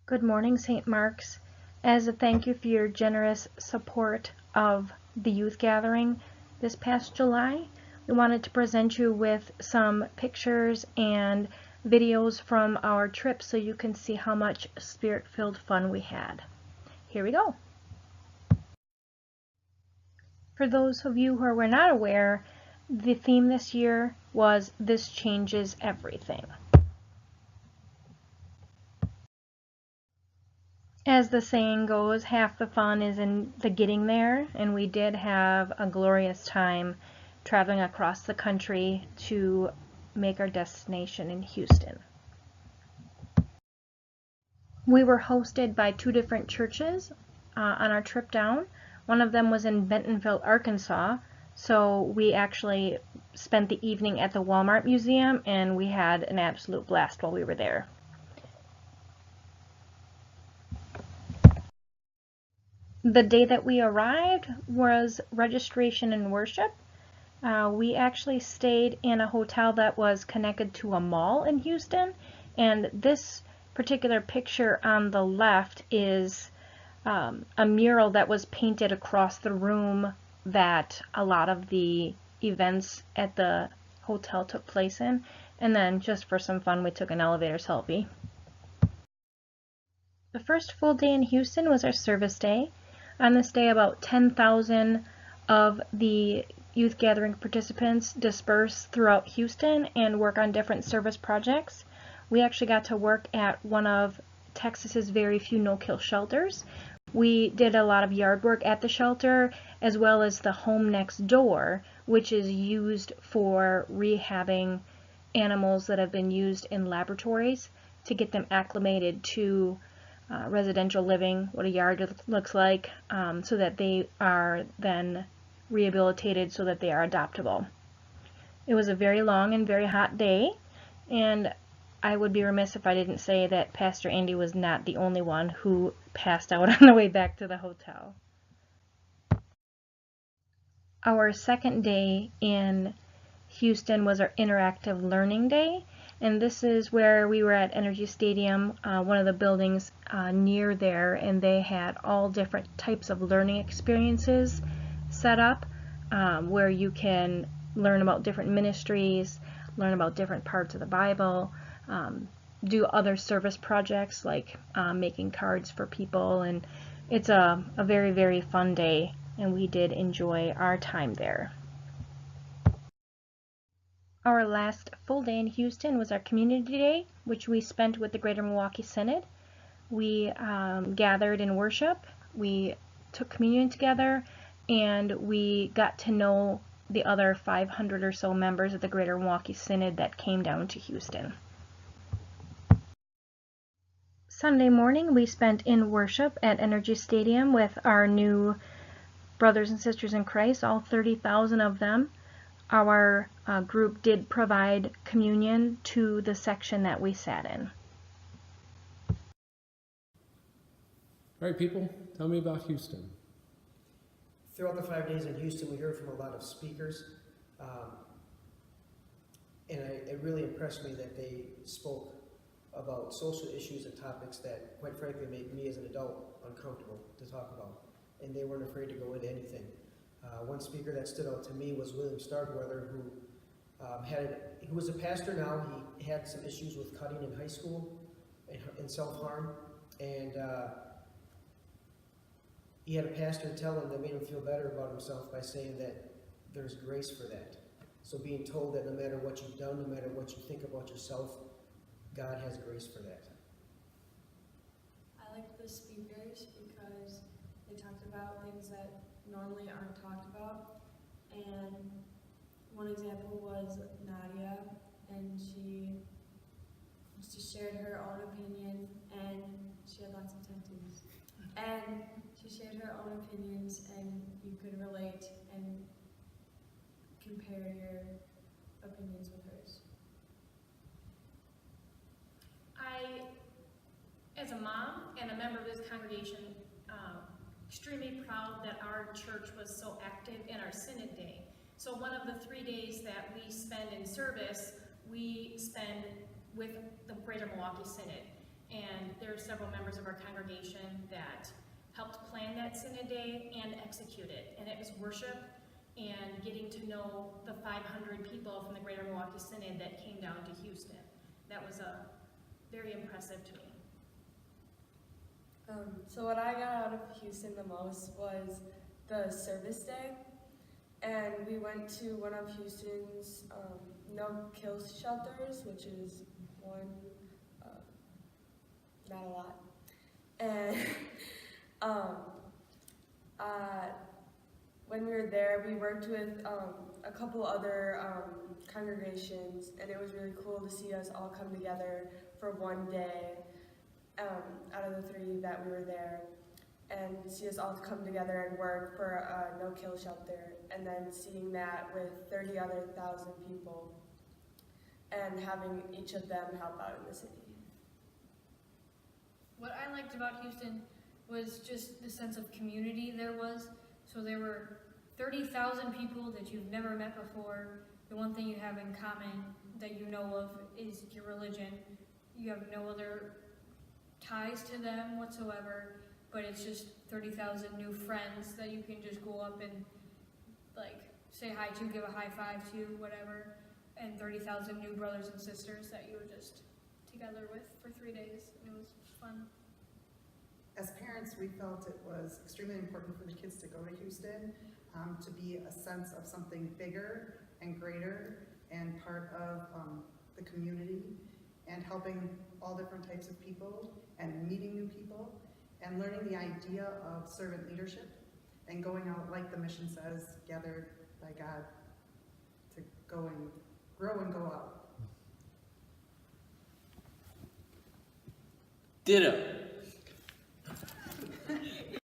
Good morning, St. Mark's. As a thank you for your generous support of the youth gathering this past July, we wanted to present you with some pictures and videos from our trip so you can see how much spirit-filled fun we had. Here we go. For those of you who were not aware, the theme this year was "This Changes Everything." As the saying goes, half the fun is in the getting there, and we did have a glorious time traveling across the country to make our destination in Houston. We were hosted by two different churches on our trip down. One of them was in Bentonville, Arkansas, so we actually spent the evening at the Walmart Museum, and we had an absolute blast while we were there. The day that we arrived was registration and worship. We actually stayed in a hotel that was connected to a mall in Houston, and this particular picture on the left is a mural that was painted across the room that a lot of the events at the hotel took place in. And then just for some fun, we took an elevator selfie. The first full day in Houston was our service day. On this day, about 10,000 of the youth gathering participants disperse throughout Houston and work on different service projects. We actually got to work at one of Texas's very few no-kill shelters. We did a lot of yard work at the shelter, as well as the home next door, which is used for rehabbing animals that have been used in laboratories to get them acclimated to residential living, what a yard looks like, so that they are then rehabilitated so that they are adoptable. It was a very long and very hot day, and I would be remiss if I didn't say that Pastor Andy was not the only one who passed out on the way back to the hotel. Our second day in Houston was our interactive learning day, and this is where we were at Energy Stadium, one of the buildings near there, and they had all different types of learning experiences set up where you can learn about different ministries, learn about different parts of the Bible, do other service projects like making cards for people, and it's a very, very fun day, and we did enjoy our time there. Our last full day in Houston was our community day, which we spent with the Greater Milwaukee Synod. We gathered in worship, we took communion together, and we got to know the other 500 or so members of the Greater Milwaukee Synod that came down to Houston. Sunday morning we spent in worship at Energy Stadium with our new brothers and sisters in Christ, all 30,000 of them. Our group did provide communion to the section that we sat in. All right, people, tell me about Houston. Throughout the 5 days in Houston, we heard from a lot of speakers, and it really impressed me that they spoke about social issues and topics that, quite frankly, made me as an adult uncomfortable to talk about, and they weren't afraid to go into anything. One speaker that stood out to me was William Starkweather, who was a pastor now. He had some issues with cutting in high school and self-harm, and he had a pastor tell him that made him feel better about himself by saying that there's grace for that. So being told that no matter what you've done, no matter what you think about yourself, God has grace for that. I liked the speakers because they talked about things that normally aren't talked about. And one example was Nadia, and she just shared her own opinion, and she had lots of tattoos. And she shared her own opinions, and you could relate and compare your opinions with hers. As a mom and a member of this congregation, extremely proud that our church was so active in our Synod Day. So one of the 3 days that we spend in service, we spend with the Greater Milwaukee Synod. And there are several members of our congregation that helped plan that Synod Day and execute it. And it was worship and getting to know the 500 people from the Greater Milwaukee Synod that came down to Houston. That was very impressive to me. So what I got out of Houston the most was the service day. And we went to one of Houston's no-kill shelters, which is one, not a lot. And when we were there, we worked with a couple other congregations, and it was really cool to see us all come together for one day out of the 3 that we were there, and see us all come together and work for a no-kill shelter, and then seeing that with 30 other thousand people, and having each of them help out in the city. What I liked about Houston was just the sense of community there was. So there were 30,000 people that you've never met before. The one thing you have in common that you know of is your religion. You have no other ties to them whatsoever, but it's just 30,000 new friends that you can just go up and like say hi to, give a high five to, whatever, and 30,000 new brothers and sisters that you were just together with for 3 days. It was fun. As parents, we felt it was extremely important for the kids to go to Houston, to be a sense of something bigger and greater and part of the community, and helping all different types of people and meeting new people and learning the idea of servant leadership and going out, like the mission says, gathered by God, to go and grow and go out. Ditto.